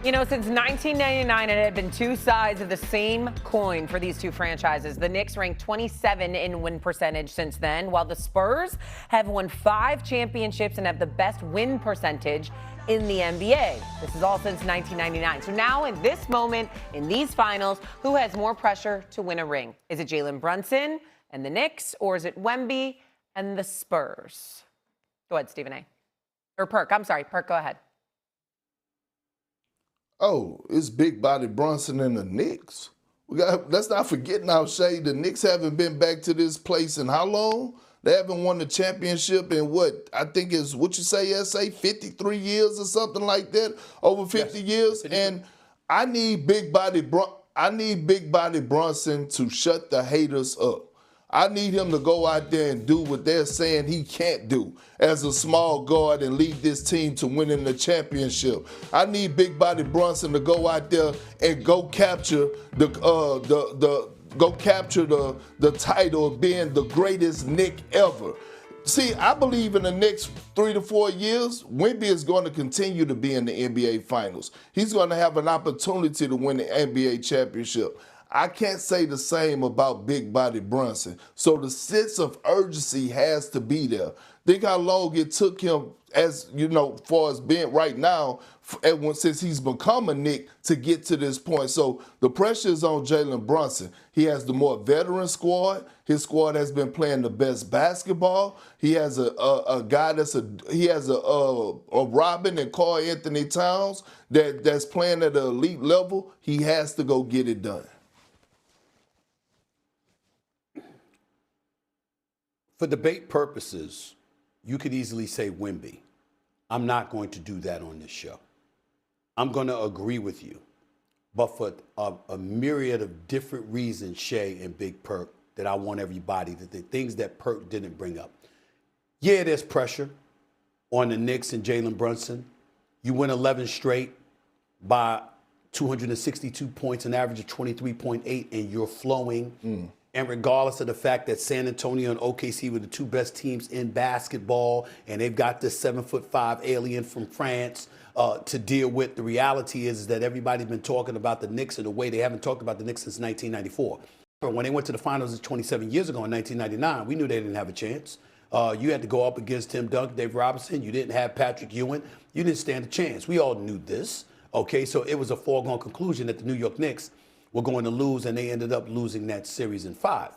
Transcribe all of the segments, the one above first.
You know, since 1999, it had been two sides of the same coin for these two franchises. The Knicks ranked 27 in win percentage since then, while the Spurs have won 5 championships and have the best win percentage in the NBA. This is all since 1999. So now, in this moment, in these finals, who has more pressure to win a ring? Is it Jalen Brunson and the Knicks, or is it Wemby and the Spurs? Go ahead, Stephen A. Or Perk. I'm sorry, Perk, go ahead. Oh, it's big body Brunson and the Knicks. Let's not forget now, Shay, the Knicks haven't been back to this place in how long? They haven't won the championship in what? I think is what you say, SA, 53 years or something like that, over 50 years. And I need big body Brunson to shut the haters up. I need him to go out there and do what they're saying he can't do as a small guard and lead this team to winning the championship. I need big body Brunson to go out there and go capture the title of being the greatest Knick ever. See, I believe in the next 3 to 4 years, Wemby is going to continue to be in the NBA Finals. He's going to have an opportunity to win the NBA championship. I can't say the same about big body Brunson. So the sense of urgency has to be there. Think how long it took him, as you know, far as being right now, since he's become a Knick, to get to this point. So the pressure is on Jalen Brunson. He has the more veteran squad. His squad has been playing the best basketball. He has a guy he has a Robin and Karl Anthony Towns that's playing at an elite level. He has to go get it done. For debate purposes, you could easily say Wemby. I'm not going to do that on this show. I'm going to agree with you. But for a myriad of different reasons, Shay and Big Perk, that I want everybody, that the things that Perk didn't bring up. Yeah, there's pressure on the Knicks and Jalen Brunson. You win 11 straight by 262 points, an average of 23.8, and you're flowing. And regardless of the fact that San Antonio and OKC were the two best teams in basketball, and they've got this 7'5" alien from France to deal with, the reality is that everybody's been talking about the Knicks in a way they haven't talked about the Knicks since 1994. When they went to the finals 27 years ago in 1999, we knew they didn't have a chance. You had to go up against Tim Duncan, Dave Robinson. You didn't have Patrick Ewing. You didn't stand a chance. We all knew this. Okay, so it was a foregone conclusion that the New York Knicks were going to lose, and they ended up losing that series in 5.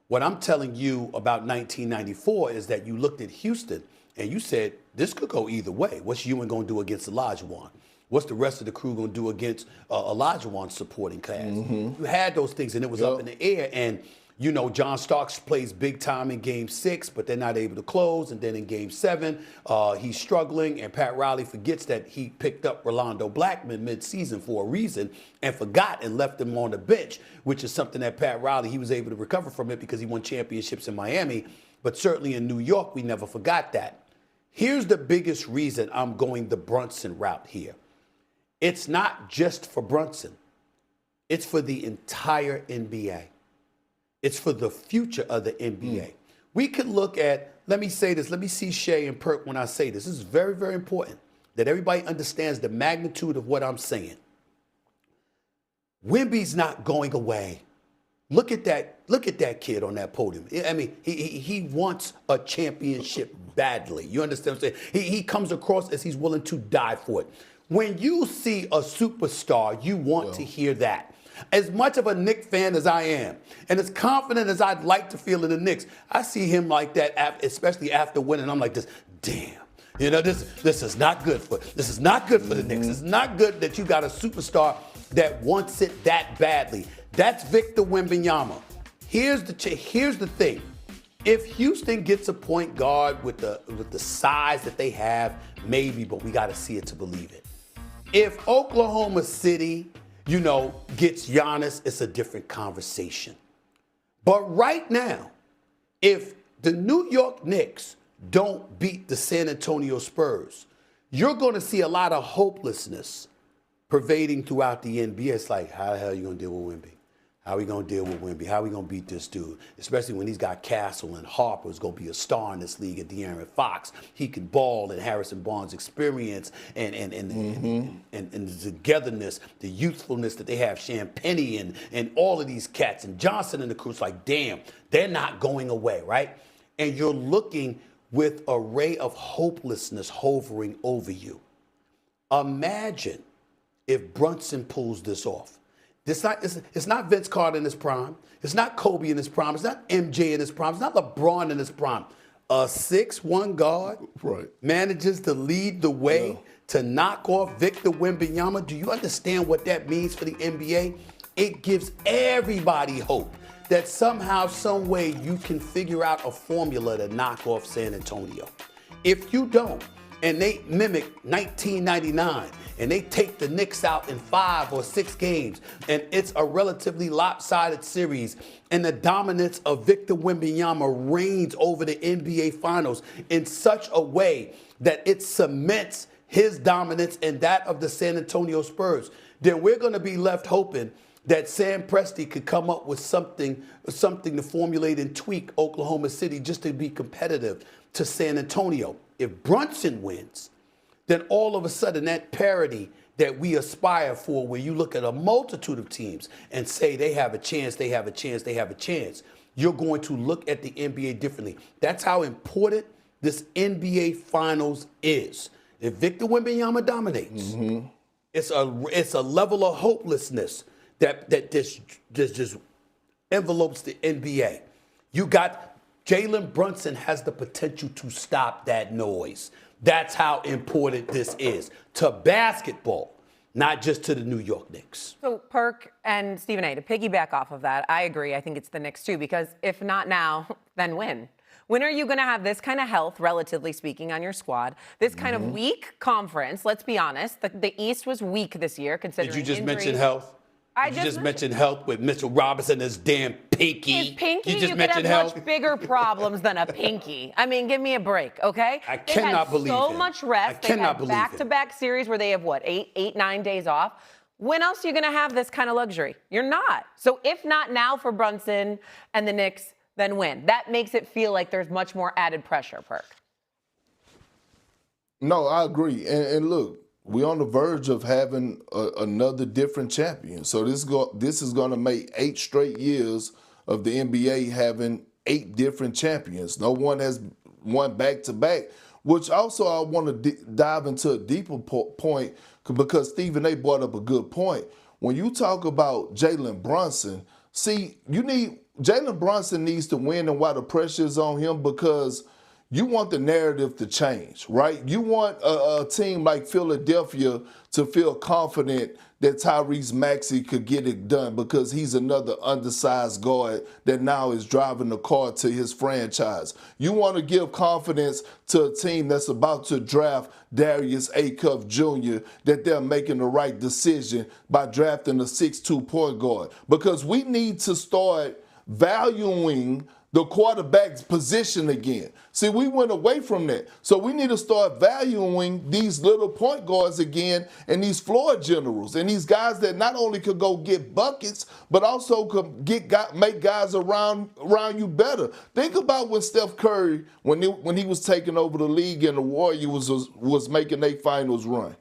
What I'm telling you about 1994 is that you looked at Houston and you said, this could go either way. What's Ewing going to do against Olajuwon? What's the rest of the crew going to do against Olajuwon's supporting cast? You had those things, and it was up in the air. And, you know, John Starks plays big time in Game 6, but they're not able to close. And then in Game 7, he's struggling, and Pat Riley forgets that he picked up Rolando Blackman midseason for a reason and forgot and left him on the bench, which is something that Pat Riley, he was able to recover from it because he won championships in Miami. But certainly in New York, we never forgot that. Here's the biggest reason I'm going the Brunson route here. It's not just for Brunson. It's for the entire NBA. It's for the future of the NBA. We could look at, let me say this, let me see Shay and Perk when I say this. This is very, very important that everybody understands the magnitude of what I'm saying. Wemby's not going away. Look at that kid on that podium. I mean, he wants a championship badly. You understand what I'm saying? He comes across as he's willing to die for it. When you see a superstar, you want to hear that. As much of a Knicks fan as I am, and as confident as I'd like to feel in the Knicks, I see him like that, especially after winning. I'm like this, damn. You know, this is not good for the Knicks. It's not good that you got a superstar that wants it that badly. That's Victor Wembanyama. Here's the thing. If Houston gets a point guard with the size that they have, maybe, but we got to see it to believe it. If Oklahoma City, you know, gets Giannis, it's a different conversation. But right now, if the New York Knicks don't beat the San Antonio Spurs, you're going to see a lot of hopelessness pervading throughout the NBA. It's like, how the hell are you going to deal with Wemby? How are we going to deal with Wemby? How are we going to beat this dude? Especially when he's got Castle and Harper's going to be a star in this league, and De'Aaron Fox. He can ball, and Harrison Barnes' experience and the togetherness, the youthfulness that they have, Champagnie and all of these cats, and Johnson and the crew's like, damn, they're not going away, right? And you're looking with a ray of hopelessness hovering over you. Imagine if Brunson pulls this off. It's not Vince Carter in his prime. It's not Kobe in his prime. It's not MJ in his prime. It's not LeBron in his prime. A 6'1" guard manages to lead the way to knock off Victor Wembanyama. Do you understand what that means for the NBA? It gives everybody hope that somehow, some way, you can figure out a formula to knock off San Antonio. If you don't, and they mimic 1999, and they take the Knicks out in 5 or 6 games, and it's a relatively lopsided series, and the dominance of Victor Wembanyama reigns over the NBA Finals in such a way that it cements his dominance and that of the San Antonio Spurs, then we're going to be left hoping that Sam Presti could come up with something to formulate and tweak Oklahoma City just to be competitive to San Antonio. If Brunson wins, then all of a sudden that parity that we aspire for, where you look at a multitude of teams and say they have a chance, they have a chance, they have a chance, you're going to look at the NBA differently. That's how important this NBA Finals is. If Victor Wembanyama dominates, it's a level of hopelessness that just envelopes the NBA. You got Jalen Brunson has the potential to stop that noise. That's how important this is to basketball, not just to the New York Knicks. So Perk and Stephen A., to piggyback off of that, I agree. I think it's the Knicks too, because if not now, then when? When are you going to have this kind of health, relatively speaking, on your squad? This kind of weak conference, let's be honest. The East was weak this year, considering Did you just injuries. mention health? I just mentioned health with Mitchell Robinson, his damn pinky. His pinky, You just could mentioned have health. much bigger problems than a pinky. I mean, give me a break, okay? I cannot believe so him. much rest. I cannot They've believe had back-to-back series where they have, what, 9 days off? When else are you going to have this kind of luxury? You're not. So if not now for Brunson and the Knicks, then when? That makes it feel like there's much more added pressure, Perk. No, I agree. And look, we're on the verge of having another different champion. So this is going to make 8 straight years of the NBA having 8 different champions. No one has won back-to-back, which also I want to dive into a deeper point, because Stephen A. brought up a good point. When you talk about Jalen Brunson, see, Jalen Brunson needs to win, and while the pressure is on him, because you want the narrative to change, right? You want a team like Philadelphia to feel confident that Tyrese Maxey could get it done, because he's another undersized guard that now is driving the car to his franchise. You want to give confidence to a team that's about to draft Darius Acuff Jr. that they're making the right decision by drafting a 6'2" point guard, because we need to start valuing the quarterback's position again. See, we went away from that. So we need to start valuing these little point guards again, and these floor generals, and these guys that not only could go get buckets, but also could make guys around you better. Think about when Steph Curry, when he was taking over the league and the Warriors was making their finals run.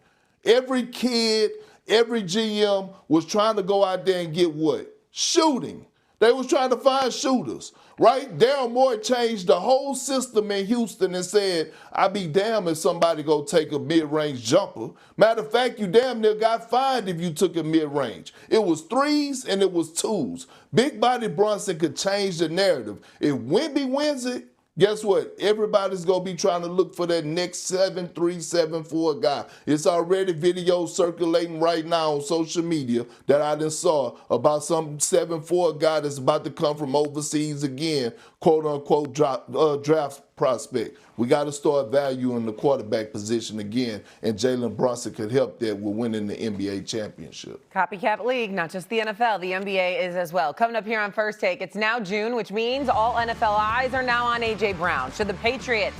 Every kid, every GM was trying to go out there and get what? Shooting. They was trying to find shooters, right? Daryl Morey changed the whole system in Houston and said, I'd be damned if somebody go take a mid-range jumper. Matter of fact, you damn near got fined if you took a mid-range. It was 3s and it was 2s. Big Body Brunson could change the narrative. If Wemby wins it, guess what? Everybody's going to be trying to look for that next 7'3", 7'4" guy. It's already videos circulating right now on social media that I just saw about some 7'4" guy that's about to come from overseas again, quote-unquote draft prospect. We got to start valuing the quarterback position again, and Jalen Brunson could help that with winning the NBA championship. Copycat league, not just the NFL, the NBA is as well. Coming up here on First Take, it's now June, which means all NFL eyes are now on A.J. Brown. Should the Patriots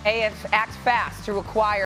act fast to require